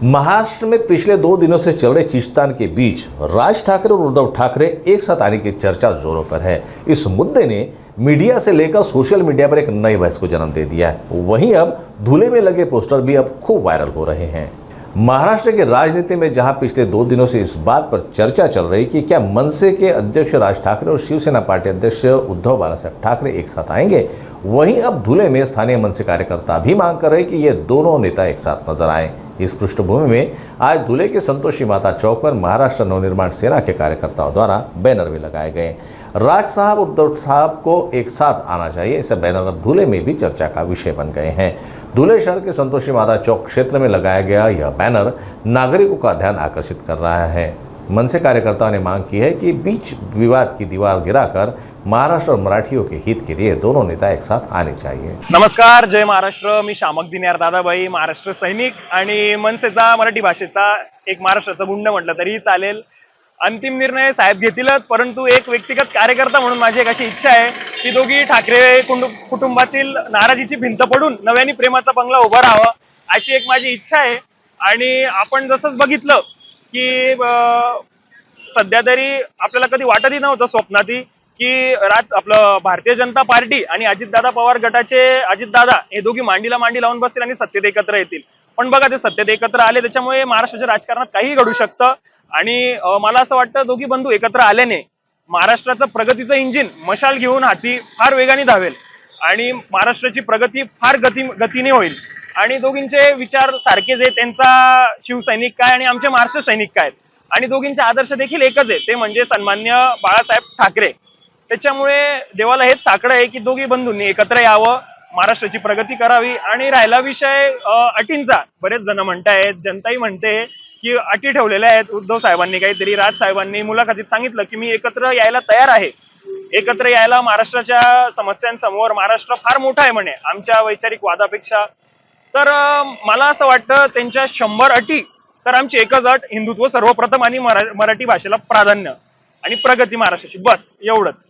महाराष्ट्र में पिछले 2 दिनों से चल रहे खींचतान के बीच राज ठाकरे और उद्धव ठाकरे एक साथ आने की चर्चा जोरों पर है। इस मुद्दे ने मीडिया से लेकर सोशल मीडिया पर एक नई बहस को जन्म दे दिया है। वहीं अब धूले में लगे पोस्टर भी अब खूब वायरल हो रहे हैं। महाराष्ट्र की राजनीति में जहां पिछले 2 दिनों से इस बात पर चर्चा चल रही कि क्या मनसे के अध्यक्ष राज ठाकरे और शिवसेना पार्टी अध्यक्ष उद्धव बालासाहेब ठाकरे एक साथ आएंगे, वहीं अब धूले में स्थानीय मनसे कार्यकर्ता भी मांग कर रहे कि ये दोनों नेता एक साथ नजर आए। इस पृष्ठभूमि में आज धूले के संतोषी माता चौक पर महाराष्ट्र नवनिर्माण सेना के कार्यकर्ताओं द्वारा बैनर भी लगाए गए। राज साहब उद्धव साहब को एक साथ आना चाहिए, ऐसे बैनर अब धूले में भी चर्चा का विषय बन गए हैं। धूले शहर के संतोषी माता चौक क्षेत्र में लगाया गया यह बैनर नागरिकों का ध्यान आकर्षित कर रहा है। मनसे कार्यकर्ताओं ने मांग की है कि बीच विवाद की दीवार गिराकर महाराष्ट्र और मराठियों के हित के लिए दोनों नेता एक साथ आने चाहिए। नमस्कार, जय महाराष्ट्र। मी शामक दिन्यार दादाबाई, महाराष्ट्र सैनिक आणि मनसेचा मराठी भाषेचा एक महाराष्ट्राचा गुंड म्हटलं तरीही चालेल। अंतिम निर्णय साहेब घेतीलच, परंतु एक व्यक्तिगत कार्यकर्ता म्हणून माझी एक अशी इच्छा आहे की दोघी ठाकरे कुटुंबातील नाराजीची भिंत पडून नव्याने प्रेमाचा बंगला उभा राहावा, अशी एक माझी इच्छा आहे। आणि आपण जसंच बघितलं की सध्या तरी आपल्याला कधी वाटतही नव्हतं स्वप्नातही की आपलं भारतीय जनता पार्टी आणि अजितदादा पवार गटाचे अजितदादा हे दोघी मांडीला मांडी लावून बसतील आणि सत्तेत एकत्र येतील। पण बघा, ते सत्तेत एकत्र आले, त्याच्यामुळे महाराष्ट्राच्या राजकारणात काही घडू शकतं। आणि मला असं वाटतं दोघी बंधू एकत्र आल्याने महाराष्ट्राचं प्रगतीचं इंजिन मशाल घेऊन हाती फार वेगाने धावेल आणि महाराष्ट्राची प्रगती फार गतीने होईल। आणि दोघींचे विचार सारखेच आहे, त्यांचा शिवसैनिक काय आणि आमचे महाराष्ट्र सैनिक काय, आणि दोघींचे आदर्श देखील एकच आहे, ते म्हणजे सन्माननीय बाळासाहेब ठाकरे। त्याच्यामुळे देवाला हेच साकडं आहे की दोघी बंधूंनी एकत्र यावं, महाराष्ट्राची प्रगती करावी। आणि राहिला विषय अटींचा, बरेच जण म्हणतायत, जनताही म्हणते की अटी ठेवलेल्या आहेत उद्धव साहेबांनी, काहीतरी राज साहेबांनी मुलाखतीत सांगितलं की मी एकत्र यायला तयार आहे, एकत्र यायला महाराष्ट्राच्या समस्यांसमोर महाराष्ट्र फार मोठा आहे म्हणे आमच्या वैचारिक वादापेक्षा। तर मला असं वाटतं त्यांच्या 100 अटी, तर आमची एकच अट, हिंदुत्व सर्वप्रथम आणि मराठी भाषेला प्राधान्य आणि प्रगती महाराष्ट्राची, बस एवढंच।